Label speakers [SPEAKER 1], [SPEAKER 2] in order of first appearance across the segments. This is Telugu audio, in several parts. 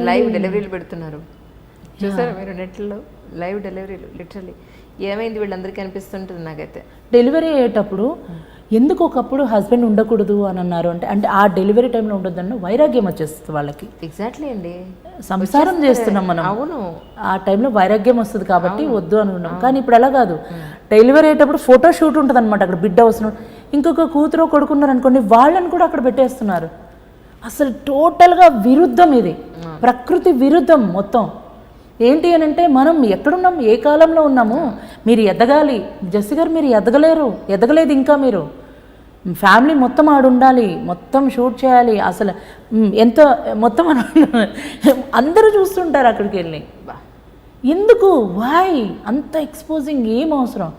[SPEAKER 1] లైవ్ డెలివరీలు పెడుతున్నారు చూసారా మీరు నెట్లో, లైవ్ డెలివరీలు లిటరలీ. ఏమైంది వీళ్ళందరికీ అనిపిస్తుంటుంది నాకైతే.
[SPEAKER 2] డెలివరీ అయ్యేటప్పుడు ఎందుకు ఒకప్పుడు హస్బెండ్ ఉండకూడదు అని అన్నారు అంటే, అంటే ఆ డెలివరీ టైంలో ఉండొద్దన్న వైరాగ్యం వచ్చేస్తుంది వాళ్ళకి.
[SPEAKER 1] ఎగ్జాక్ట్లీ అండి,
[SPEAKER 2] సంసారం చేస్తున్నాం మనం.
[SPEAKER 1] అవును,
[SPEAKER 2] ఆ టైంలో వైరాగ్యం వస్తుంది కాబట్టి వద్దు అనుకున్నాం. కానీ ఇప్పుడు అలా కాదు, డెలివరీ అయ్యేటప్పుడు ఫోటో షూట్ ఉంటుంది అనమాట. అక్కడ బిడ్డ వస్తున్నాడు, ఇంకొక కూతురు కొడుకున్నారు అనుకోండి, వాళ్ళని కూడా అక్కడ పెట్టేస్తున్నారు. అసలు టోటల్గా విరుద్ధం ఇది, ప్రకృతి విరుద్ధం మొత్తం. ఏంటి అని అంటే మనం ఎక్కడున్నాం, ఏ కాలంలో ఉన్నాము. మీరు ఎదగాలి జస్సి గారు, మీరు ఎదగలేదు ఇంకా. మీరు ఫ్యామిలీ మొత్తం ఆడుండాలి, మొత్తం షూట్ చేయాలి. అసలు ఎంత మొత్తం అందరూ చూస్తుంటారు అక్కడికి వెళ్ళి. ఎందుకు వాయ్ అంత ఎక్స్పోజింగ్ ఏం అవసరం?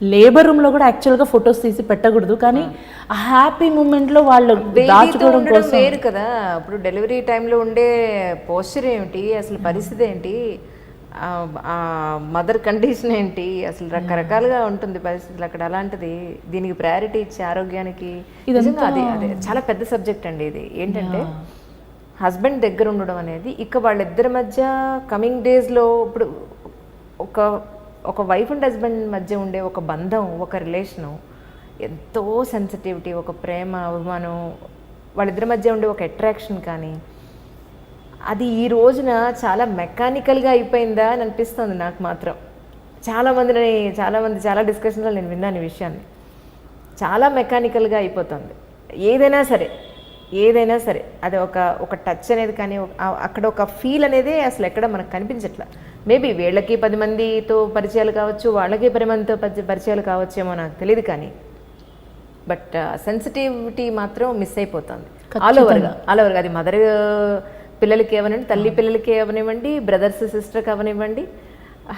[SPEAKER 2] లేబర్ రూమ్లో కూడా యాక్చువల్గా ఫొటోస్ తీసి పెట్టకూడదు, కానీ ఆ హ్యాపీ మూమెంట్లో వాళ్ళు దాచుకోవడం కోసం
[SPEAKER 1] వేరు కదా. ఇప్పుడు డెలివరీ టైంలో ఉండే పోస్చర్ ఏమిటి, అసలు పరిస్థితి ఏంటి, మదర్ కండిషన్ ఏంటి, అసలు రకరకాలుగా ఉంటుంది పరిస్థితులు అక్కడ. అలాంటిది దీనికి ప్రయారిటీ ఇచ్చే ఆరోగ్యానికి నిజంగా అది అదే చాలా పెద్ద సబ్జెక్ట్ అండి ఇది. ఏంటంటే హస్బెండ్ దగ్గర ఉండడం అనేది, ఇక వాళ్ళిద్దరి మధ్య కమింగ్ డేస్లో ఇప్పుడు ఒక వైఫ్ అండ్ హస్బెండ్ మధ్య ఉండే ఒక బంధం, ఒక రిలేషను ఎంతో సెన్సిటివిటీ, ఒక ప్రేమ అభిమానం, వాళ్ళిద్దరి మధ్య ఉండే ఒక అట్రాక్షన్, కానీ అది ఈ రోజున చాలా మెకానికల్గా అయిపోయిందా అని అనిపిస్తుంది నాకు మాత్రం. చాలామంది చాలా డిస్కషన్లో నేను విన్నాను ఈ విషయాన్ని. చాలా మెకానికల్గా అయిపోతుంది ఏదైనా సరే. అది ఒక టచ్ అనేది కానీ, అక్కడ ఒక ఫీల్ అనేది అసలు ఎక్కడ మనకు కనిపించట్లా. మేబీ వీళ్ళకి 10 మందితో పరిచయాలు కావచ్చు, వాళ్ళకి 10 మందితో పరిచయాలు కావచ్చేమో నాకు తెలియదు, కానీ బట్ సెన్సిటివిటీ మాత్రం మిస్ అయిపోతుంది ఆల్ ఓవర్గా. అది మదర్ పిల్లలకి అవనివ్వండి, తల్లి పిల్లలకి అవనివ్వండి, బ్రదర్స్ సిస్టర్కి అవనివ్వండి,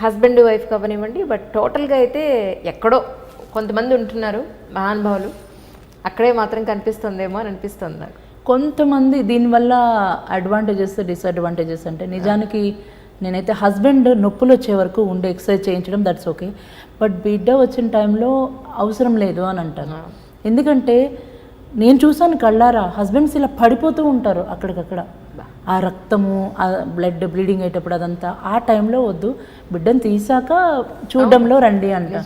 [SPEAKER 1] హస్బెండ్ వైఫ్కి అవనివ్వండి. బట్ టోటల్గా అయితే ఎక్కడో కొంతమంది ఉంటున్నారు మహానుభావులు, అక్కడే మాత్రం కనిపిస్తుందేమో అని అనిపిస్తుంది నాకు.
[SPEAKER 2] కొంతమంది దీనివల్ల అడ్వాంటేజెస్ డిసడ్వాంటేజెస్ అంటే, నిజానికి నేనైతే హస్బెండ్ నొప్పులు వచ్చే వరకు ఉండే ఎక్సర్సైజ్ చేయించడం దట్స్ ఓకే, బట్ బిడ్డ వచ్చిన టైంలో అవసరం లేదు అని అంటాను. ఎందుకంటే నేను చూసాను కళ్ళారా, హస్బెండ్స్ ఇలా పడిపోతూ ఉంటారు అక్కడికక్కడ, ఆ రక్తము, ఆ బ్లడ్ బ్లీడింగ్ అయ్యేటప్పుడు అదంతా. ఆ టైంలో వద్దు, బిడ్డను తీసాక చూడడంలో రండి అంట.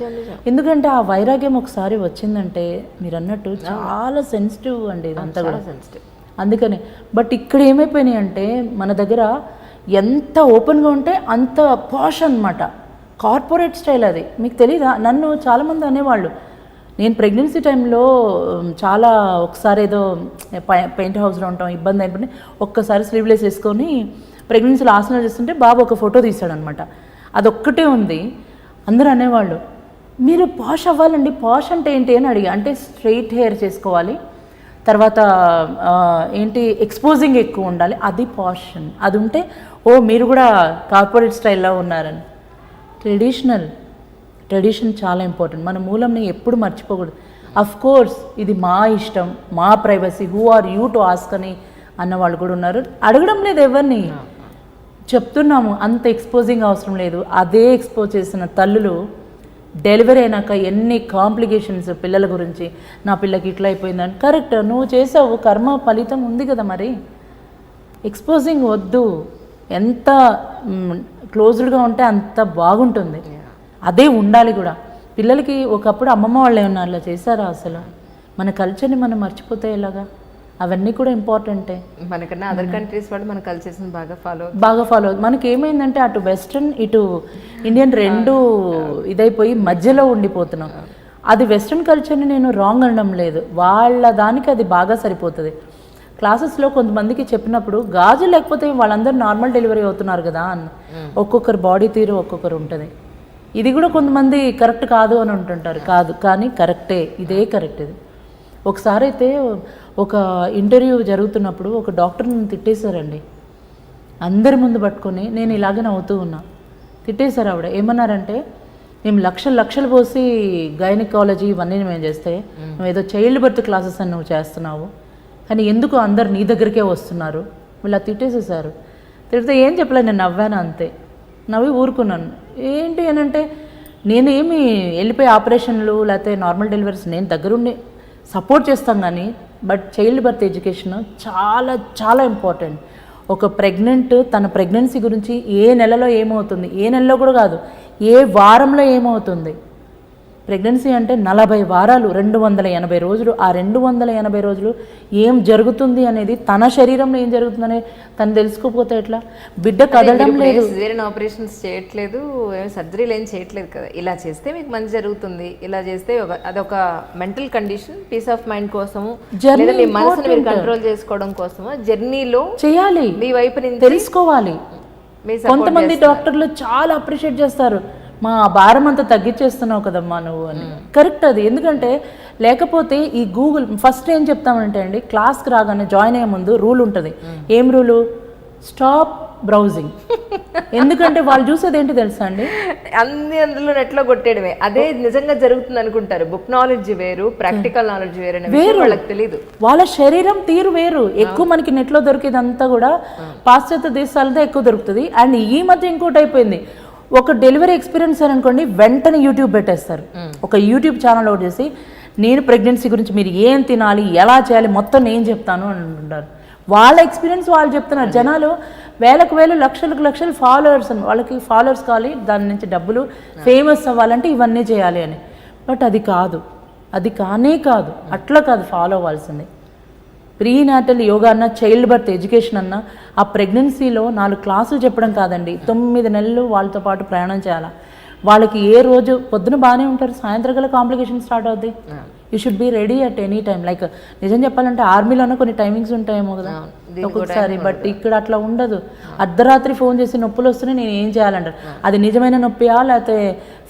[SPEAKER 2] ఎందుకంటే ఆ వైరాగ్యం ఒకసారి వచ్చిందంటే మీరు అన్నట్టు చాలా సెన్సిటివ్ అండి ఇదంతా కూడా. అందుకనే బట్ ఇక్కడ ఏమైపోయినాయి అంటే, మన దగ్గర ఎంత ఓపెన్గా ఉంటే అంత పాష్ అనమాట, కార్పొరేట్ స్టైల్. అది మీకు తెలీదా? నన్ను చాలామంది అనేవాళ్ళు, నేను ప్రెగ్నెన్సీ టైంలో చాలా ఒకసారి ఏదో పెయింట్ హౌస్లో ఉంటాం, ఇబ్బంది అయిపోయింది, ఒక్కసారి స్లీవ్లెస్ వేసుకొని ప్రెగ్నెన్సీలో ఆసనాలు చేస్తుంటే బాబు ఒక ఫోటో తీశాడనమాట. అదొక్కటే ఉంది. అందరూ అనేవాళ్ళు, మీరు పాష్ అవ్వాలండి, పాష్ అంటే ఏంటి అని అడిగా. అంటే స్ట్రెయిట్ హెయిర్ చేసుకోవాలి, తర్వాత ఏంటి ఎక్స్పోజింగ్ ఎక్కువ ఉండాలి, అది పాష్. అది ఉంటే ఓ మీరు కూడా కార్పొరేట్ స్టైల్లో ఉన్నారని. ట్రెడిషన్ చాలా ఇంపార్టెంట్. మన మూలంని ఎప్పుడు మర్చిపోకూడదు. అఫ్ కోర్స్ ఇది మా ఇష్టం, మా privacy, who are you to ask అని అన్నవాళ్ళు కూడా ఉన్నారు. అడగడం లేదు ఎవరిని, చెప్తున్నాము అంత ఎక్స్పోజింగ్ అవసరం లేదు. అదే ఎక్స్పోజ్ చేసిన తల్లులు డెలివరీ అయినాక ఎన్ని కాంప్లికేషన్స్ పిల్లల గురించి, నా పిల్లకి ఇట్లా అయిపోయిందని. కరెక్ట్, నువ్వు చేసావు, కర్మ ఫలితం ఉంది కదా. మరి ఎక్స్పోజింగ్ వద్దు. ఎంత క్లోజ్డ్గా ఉంటే అంత బాగుంటుంది, అదే ఉండాలి కూడా. పిల్లలకి ఒకప్పుడు అమ్మమ్మ వాళ్ళు ఏమన్నా అలా చేశారా? అసలు మన కల్చర్ని మనం మర్చిపోతే ఎలాగా? అవన్నీ కూడా ఇంపార్టెంటే.
[SPEAKER 1] మనకన్నా అదర్ కంట్రీస్ వాళ్ళు మన కల్చర్స్ని బాగా ఫాలో
[SPEAKER 2] మనకి ఏమైందంటే అటు వెస్ట్రన్ ఇటు ఇండియన్ రెండు ఇదైపోయి మధ్యలో ఉండిపోతున్నాం. అది వెస్ట్రన్ కల్చర్ని నేను రాంగ్ అనడం లేదు, వాళ్ళ దానికి అది బాగా సరిపోతుంది. క్లాసెస్లో కొంతమందికి చెప్పినప్పుడు గాజు లేకపోతే వాళ్ళందరూ నార్మల్ డెలివరీ అవుతున్నారు కదా అన్న. ఒక్కొక్కరు బాడీ తీరు ఒక్కొక్కరు ఉంటుంది. ఇది కూడా కొంతమంది కరెక్ట్ కాదు అని ఉంటుంటారు. కాదు, కానీ కరెక్టే, ఇదే కరెక్ట్. ఇది ఒకసారి అయితే ఒక ఇంటర్వ్యూ జరుగుతున్నప్పుడు ఒక డాక్టర్ నన్ను తిట్టేశారండి, అందరి ముందు పట్టుకొని. నేను ఇలాగే నవ్వుతూ ఉన్నా. తిట్టేశారు ఆవిడ. ఏమన్నారంటే, మేము లక్షలు పోసి గైనకాలజీ ఇవన్నీ మేము చేస్తే నువ్వు ఏదో చైల్డ్ బర్త్ క్లాసెస్ అని నువ్వు చేస్తున్నావు, కానీ ఎందుకు అందరు నీ దగ్గరికే వస్తున్నారు? వీళ్ళు తిట్టేసేసారు. తిడితే ఏం చెప్పలేదు, నేను నవ్వాను అంతే. నవ్వి ఊరుకున్నాను. ఏంటి అని అంటే, నేనేమి వెళ్ళిపోయి ఆపరేషన్లు లేకపోతే నార్మల్ డెలివరీస్ నేను దగ్గరుండి సపోర్ట్ చేస్తాం, కానీ బట్ చైల్డ్ బర్త్ ఎడ్యుకేషన్ చాలా చాలా ఇంపార్టెంట్. ఒక ప్రెగ్నెంట్ తన ప్రెగ్నెన్సీ గురించి ఏ నెలలో ఏమవుతుంది, ఏ నెలలో కూడా కాదు, ఏ వారంలో ఏమవుతుంది. ప్రెగ్నెన్సీ అంటే 40 వారాలు, 280 రోజులు. ఆ 280 రోజులు ఏం జరుగుతుంది అనేది, తన శరీరంలో ఏం జరుగుతుందనే తను తెలుసుకోకపోతే ఎట్లా? బిడ్డ కదలడం లేదు,
[SPEAKER 1] సిజేరియన్ ఆపరేషన్స్ చేయట్లేదు, సర్జరీలు ఏం చేయట్లేదు కదా. ఇలా చేస్తే మీకు మంచి జరుగుతుంది, ఇలా చేస్తే అదొక mental condition, peace of mind కోసము, లేదా మీ మనసుని మీరు కంట్రోల్ చేసుకోవడం కోసము జర్నీలో
[SPEAKER 2] చేయాలి,
[SPEAKER 1] మీ వైపు నుంచి
[SPEAKER 2] తెలుసుకోవాలి. కొంతమంది డాక్టర్లు చాలా అప్రిషియేట్ చేస్తారు, మా భారం అంతా తగ్గించేస్తున్నావు కదమ్మా నువ్వు అని. కరెక్ట్ అది. ఎందుకంటే లేకపోతే ఈ గూగుల్ ఫస్ట్ ఏం చెప్తామంటే అండి, క్లాస్కి రాగానే జాయిన్ అయ్యే ముందు రూల్ ఉంటుంది. ఏం రూలు? Stop browsing. ఎందుకంటే వాళ్ళు చూసేది ఏంటి తెలుసా అండి,
[SPEAKER 1] అందులో నెట్లో కొట్టేయడమే. అదే నిజంగా జరుగుతుంది అనుకుంటారు. బుక్ నాలెడ్జ్ వేరు, ప్రాక్టికల్ నాలెడ్జ్ వేరు అనే విషయం వాళ్ళకి తెలియదు.
[SPEAKER 2] వాళ్ళ శరీరం తీరు వేరు. ఎక్కువ మనకి నెట్లో దొరికేదంతా కూడా పాశ్చాత్య దేశాలతో ఎక్కువ దొరుకుతుంది. అండ్ ఈ మధ్య ఇంకోటి అయిపోయింది, ఒక డెలివరీ ఎక్స్పీరియన్స్ అని అనుకోండి, వెంటనే యూట్యూబ్ పెట్టేస్తారు. ఒక యూట్యూబ్ ఛానల్ అవుట్ చేసి నేను ప్రెగ్నెన్సీ గురించి మీరు ఏం తినాలి, ఎలా చేయాలి మొత్తం నేను చెప్తాను అని అంటుంటారు. వాళ్ళ ఎక్స్పీరియన్స్ వాళ్ళు చెప్తున్నారు. జనాలు వేలకు లక్షలు ఫాలోవర్స్ అని, వాళ్ళకి ఫాలోవర్స్ కావాలి, దాని నుంచి డబ్బులు, ఫేమస్ అవ్వాలంటే ఇవన్నీ చేయాలి అని. బట్ అది కాదు, అది కానే కాదు, అట్లా కాదు ఫాలో అవ్వాల్సింది. ప్రీనాటల్ యోగా అన్న, చైల్డ్ బర్త్ ఎడ్యుకేషన్ అన్న, ఆ ప్రెగ్నెన్సీలో 4 క్లాసులు చెప్పడం కాదండి, 9 నెలలు వాళ్ళతో పాటు ప్రయాణం చేయాలి. వాళ్ళకి ఏ రోజు పొద్దున బాగానే ఉంటారు, సాయంత్రం గల కాంప్లికేషన్ స్టార్ట్ అవుద్ది. You should be ready at any time. Like నిజం చెప్పాలంటే ఆర్మీలోనే కొన్ని టైమింగ్స్ ఉంటాయేమో కదా ఒక్కొక్కసారి, బట్ ఇక్కడ అట్లా ఉండదు. అర్ధరాత్రి ఫోన్ చేసి నొప్పులు వస్తున్నాయి నేను ఏం చేయాలంటారు. అది నిజమైన నొప్పియా లేకపోతే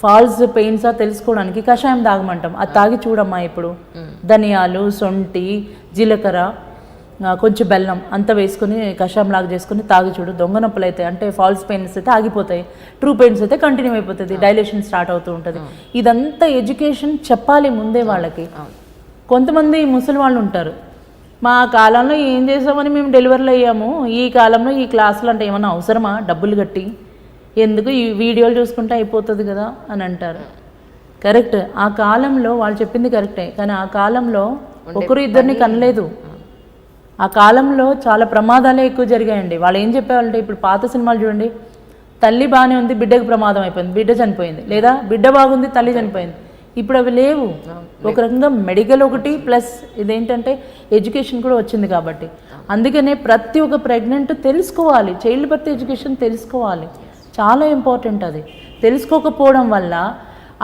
[SPEAKER 2] ఫాల్స్ పెయిన్సా తెలుసుకోవడానికి కషాయం తాగమంటాం. అది తాగి చూడమ్మా ఇప్పుడు. ధనియాలు, సొంటి, జీలకర్ర, కొంచెం బెల్లం అంతా వేసుకొని కషాయం లాగా చేసుకుని తాగి చూడు. దొంగ నొప్పులు అయితే అంటే ఫాల్స్ పెయిన్స్ అయితే ఆగిపోతాయి, ట్రూ పెయిన్స్ అయితే కంటిన్యూ అయిపోతుంది, డైలేషన్ స్టార్ట్ అవుతూ ఉంటుంది. ఇదంతా ఎడ్యుకేషన్ చెప్పాలి ముందే వాళ్ళకి. కొంతమంది ముసలి వాళ్ళు ఉంటారు, మా కాలంలో ఏం చేసామని మేము డెలివరీలు అయ్యాము, ఈ కాలంలో ఈ క్లాసులు అంటే ఏమన్నా అవసరమా, డబ్బులు కట్టి ఎందుకు, ఈ వీడియోలు చూసుకుంటే అయిపోతుంది కదా అని అంటారు. కరెక్ట్, ఆ కాలంలో వాళ్ళు చెప్పింది కరెక్టే, కానీ ఆ కాలంలో ఒకరు ఇద్దరిని కనలేదు. ఆ కాలంలో చాలా ప్రమాదాలే ఎక్కువ జరిగాయండి. వాళ్ళు ఏం చెప్పేవాళ్ళంటే, ఇప్పుడు పాత సినిమాలు చూడండి, తల్లి బాగానే ఉంది బిడ్డకు ప్రమాదం అయిపోయింది, బిడ్డ చనిపోయింది, లేదా బిడ్డ బాగుంది తల్లి చనిపోయింది. ఇప్పుడు అవి లేవు. ఒక రకంగా మెడికల్ ఒకటి ప్లస్ ఇదేంటంటే ఎడ్యుకేషన్ కూడా వచ్చింది కాబట్టి. అందుకనే ప్రతి ఒక్క ప్రెగ్నెంట్ తెలుసుకోవాలి, చైల్డ్ బర్త్ ఎడ్యుకేషన్ తెలుసుకోవాలి, చాలా ఇంపార్టెంట్. అది తెలుసుకోకపోవడం వల్ల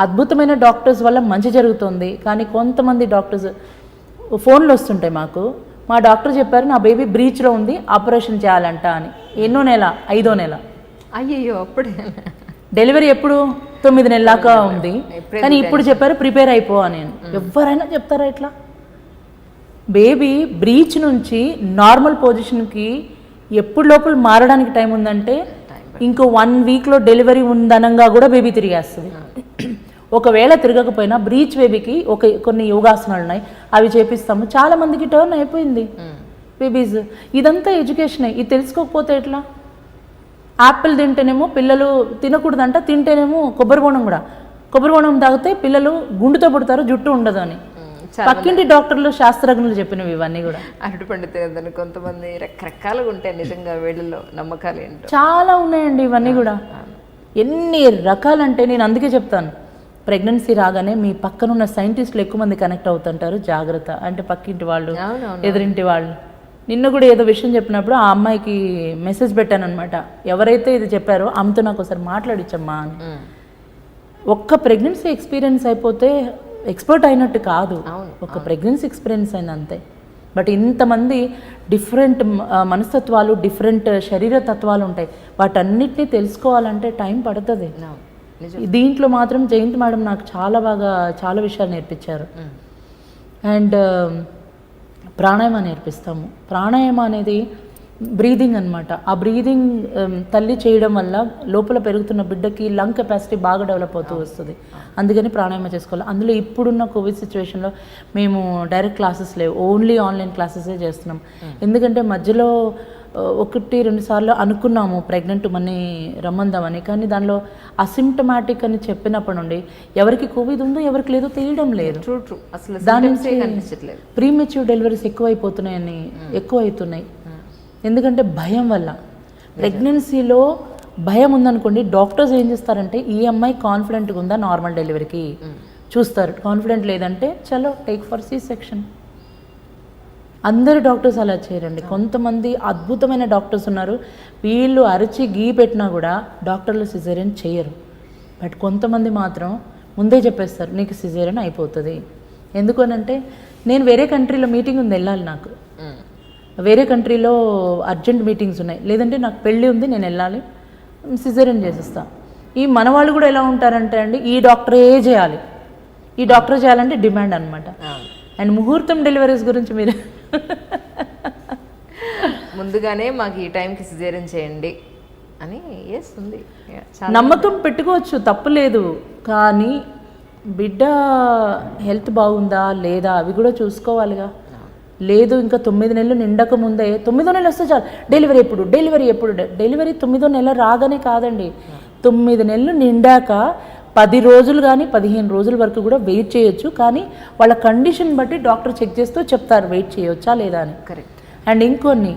[SPEAKER 2] అద్భుతమైన డాక్టర్స్ వల్ల మంచి జరుగుతుంది. కానీ కొంతమంది డాక్టర్స్ ఫోన్లు వస్తుంటాయి మాకు, మా డాక్టర్ చెప్పారు నా బేబీ బ్రీచ్లో ఉంది, ఆపరేషన్ చేయాలంట అని. ఎన్నో నెల, 5వ నెల.
[SPEAKER 1] అయ్యయ్యో, అప్పుడే
[SPEAKER 2] డెలివరీ ఎప్పుడు 9 నెలల దాకా ఉంది, కానీ ఇప్పుడు చెప్పారు ప్రిపేర్ అయిపో అని. ఎవరైనా చెప్తారా ఇట్లా? బేబీ బ్రీచ్ నుంచి నార్మల్ పొజిషన్కి ఎప్పుడు లోపల మారడానికి టైం ఉందంటే ఇంకో 1 వీక్లో డెలివరీ ఉందనంగా కూడా బేబీ తిరిగేస్తుంది. ఒకవేళ తిరగకపోయినా బ్రీచ్ బేబీకి కొన్ని యోగాసనాలు ఉన్నాయి, అవి చేపిస్తాము. చాలా మందికి టర్న్ అయిపోయింది బేబీస్. ఇదంతా ఎడ్యుకేషనే. ఇది తెలుసుకోకపోతే ఎట్లా? యాపిల్ తింటేనేమో పిల్లలు తినకూడదంట, తింటేనేమో కొబ్బరి బోనం కూడా. కొబ్బరి బోనం తాగితే పిల్లలు గుండుతో పుడతారు, జుట్టు ఉండదు అని పక్కింటి డాక్టర్లు శాస్త్రజ్ఞులు చెప్పినవి ఇవన్నీ కూడా.
[SPEAKER 1] అరటి పండు తినదని కొంతమంది రకరకాలుగా ఉంటాయి. నిజంగా వీళ్ళలో నమ్మకాలు ఏంటో చాలా
[SPEAKER 2] ఉన్నాయండి ఇవన్నీ కూడా. ఎన్ని రకాలంటే నేను అందుకే చెప్తాను, ప్రెగ్నెన్సీ రాగానే మీ పక్కనున్న సైంటిస్టులు ఎక్కువ మంది కనెక్ట్ అవుతుంటారు, జాగ్రత్త. అంటే పక్కింటి వాళ్ళు, ఎదురింటి వాళ్ళు. నిన్న కూడా ఏదో విషయం చెప్పినప్పుడు ఆ అమ్మాయికి మెసేజ్ పెట్టాను అనమాట, ఎవరైతే ఇది చెప్పారో ఆమెతో నాకు ఒకసారి మాట్లాడించమ్మా అని. ఒక్క ప్రెగ్నెన్సీ ఎక్స్పీరియన్స్ అయిపోతే ఎక్స్పర్ట్ అయినట్టు కాదు, ఒక ప్రెగ్నెన్సీ ఎక్స్పీరియన్స్ అయిన అంతే. బట్ ఇంతమంది డిఫరెంట్ మనస్తత్వాలు, డిఫరెంట్ శరీర తత్వాలు ఉంటాయి, వాటన్నిటిని తెలుసుకోవాలంటే టైం పడుతుంది. దీంట్లో మాత్రం జయంత్ మేడం నాకు చాలా విషయాలు నేర్పించారు. అండ్ ప్రాణాయామ నేర్పిస్తాము. ప్రాణాయామ అనేది బ్రీదింగ్ అనమాట. ఆ బ్రీదింగ్ తల్లి చేయడం వల్ల లోపల పెరుగుతున్న బిడ్డకి లంగ్ కెపాసిటీ బాగా డెవలప్ అవుతూ వస్తుంది. అందుకని ప్రాణాయామ చేసుకోవాలి. అందులో ఇప్పుడున్న కోవిడ్ సిచ్యువేషన్లో మేము డైరెక్ట్ క్లాసెస్ లేవు, ఓన్లీ ఆన్లైన్ క్లాసెసే చేస్తున్నాం. ఎందుకంటే మధ్యలో 1-2 సార్లు అనుకున్నాము ప్రెగ్నెంట్ మనీ రమ్మందామని, కానీ దానిలో అసిమ్టమాటిక్ అని చెప్పినప్పటి నుండి ఎవరికి కోవిడ్ ఉందో ఎవరికి లేదో తెలియడం లేదు. అసలు దాని నుంచి ప్రీమెచ్యూర్ డెలివరీస్ ఎక్కువైపోతున్నాయి. ఎందుకంటే భయం వల్ల. ప్రెగ్నెన్సీలో భయం ఉందనుకోండి, డాక్టర్స్ ఏం చేస్తారంటే ఈ అమ్మాయి కాన్ఫిడెంట్గా ఉందా నార్మల్ డెలివరీకి చూస్తారు. కాన్ఫిడెంట్ లేదంటే చలో టేక్ ఫర్ సి సెక్షన్. అందరు డాక్టర్స్ అలా చేయరండి. కొంతమంది అద్భుతమైన డాక్టర్స్ ఉన్నారు, వీళ్ళు అరిచి గీ పెట్టినా కూడా డాక్టర్లు సిజేరియన్ చేయరు. బట్ కొంతమంది మాత్రం ముందే చెప్పేస్తారు నీకు సిజేరియన్ అయిపోతుంది. ఎందుకు అనంటే నేను వేరే కంట్రీలో మీటింగ్ ఉంది, వెళ్ళాలి, నాకు వేరే కంట్రీలో అర్జెంట్ మీటింగ్స్ ఉన్నాయి, లేదంటే నాకు పెళ్ళి ఉంది నేను వెళ్ళాలి, సిజేరియన్ చేసేస్తా. ఈ మన వాళ్ళు కూడా ఎలా ఉంటారంటే అండి ఈ డాక్టరే చేయాలి, ఈ డాక్టర్ చేయాలంటే డిమాండ్ అనమాట. అండ్ ముహూర్తం డెలివరీస్ గురించి మీరు
[SPEAKER 1] ముందుగానే మాకు ఈ టైంకి సిజేరియన్ చేయండి అని ఉంది.
[SPEAKER 2] నమ్మకం పెట్టుకోవచ్చు, తప్పు లేదు. కానీ బిడ్డ హెల్త్ బాగుందా లేదా అవి కూడా చూసుకోవాలిగా. లేదు ఇంకా 9 నెలలు నిండక ముందే 9వ నెల వస్తే చాలు డెలివరీ ఎప్పుడు డెలివరీ 9వ నెల రాగానే కాదండి. 9 నెలలు నిండాక 10 రోజులు కానీ 15 రోజుల వరకు కూడా వెయిట్ చేయొచ్చు. కానీ వాళ్ళ కండిషన్ బట్టి డాక్టర్ చెక్ చేస్తూ చెప్తారు వెయిట్ చేయొచ్చా లేదా అని.
[SPEAKER 1] కరెక్ట్.
[SPEAKER 2] అండ్ ఇంకొన్ని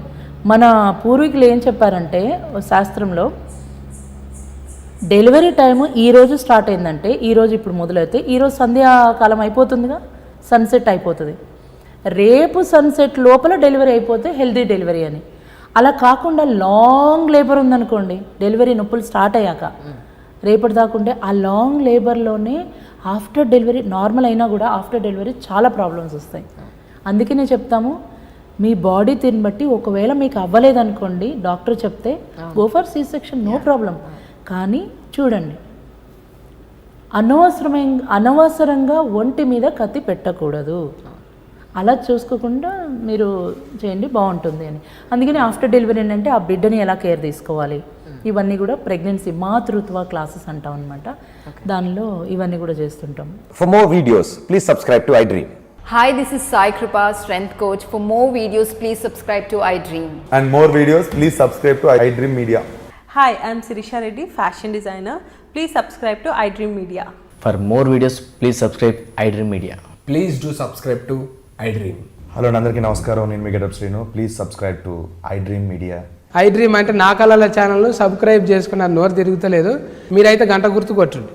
[SPEAKER 2] మన పూర్వీకులు ఏం చెప్పారంటే శాస్త్రంలో డెలివరీ టైము ఈరోజు స్టార్ట్ అయిందంటే ఈరోజు ఇప్పుడు మొదలైతే ఈరోజు సంధ్యాకాలం అయిపోతుందిగా, సన్సెట్ అయిపోతుంది, రేపు సన్సెట్ లోపల డెలివరీ అయిపోతే హెల్దీ డెలివరీ అని. అలా కాకుండా లాంగ్ లేబర్ ఉందనుకోండి, డెలివరీ నొప్పులు స్టార్ట్ అయ్యాక రేపటి దాకుంటే ఆ లాంగ్ లేబర్లోనే ఆఫ్టర్ డెలివరీ నార్మల్ అయినా కూడా ఆఫ్టర్ డెలివరీ చాలా ప్రాబ్లమ్స్ వస్తాయి. అందుకనే చెప్తాము మీ బాడీ తిని బట్టి ఒకవేళ మీకు అవ్వలేదనుకోండి డాక్టర్ చెప్తే go for C section, no problem. కానీ చూడండి అనవసరంగా ఒంటి మీద కత్తి పెట్టకూడదు. అలా చూసుకోకుండా మీరు చేయండి, బాగుంటుంది అని. అందుకని ఆఫ్టర్ డెలివరీ ఏంటంటే ఆ బిడ్డని ఎలా కేర్ తీసుకోవాలి ఇవన్నీ కూడా ప్రెగ్నెన్సీ మాతృత్వ క్లాసెస్ అంటాం అనమాట. దానిలో ఇవన్నీ కూడా చేస్తుంటాం.
[SPEAKER 3] For more videos, please subscribe to iDream.
[SPEAKER 4] Hi, this is Sai Kripa, strength coach. For more videos, please subscribe to iDream.
[SPEAKER 5] And more videos, please subscribe to iDream Media.
[SPEAKER 6] Hi, I'm Sirisha Reddy, fashion designer. Please subscribe to iDream Media.
[SPEAKER 7] For more videos, please subscribe iDream Media.
[SPEAKER 8] Please do subscribe to iDream.
[SPEAKER 5] Hello అందరికీ నమస్కారం, నేను మీ getup Srinu. Please subscribe to iDream Media.
[SPEAKER 8] iDream అంటే నా కళల ఛానల్ను సబ్స్క్రైబ్ చేసుకున్న నోరు తిరుగుతలేదు, మీరైతే గంట గుర్తు కొట్టండి.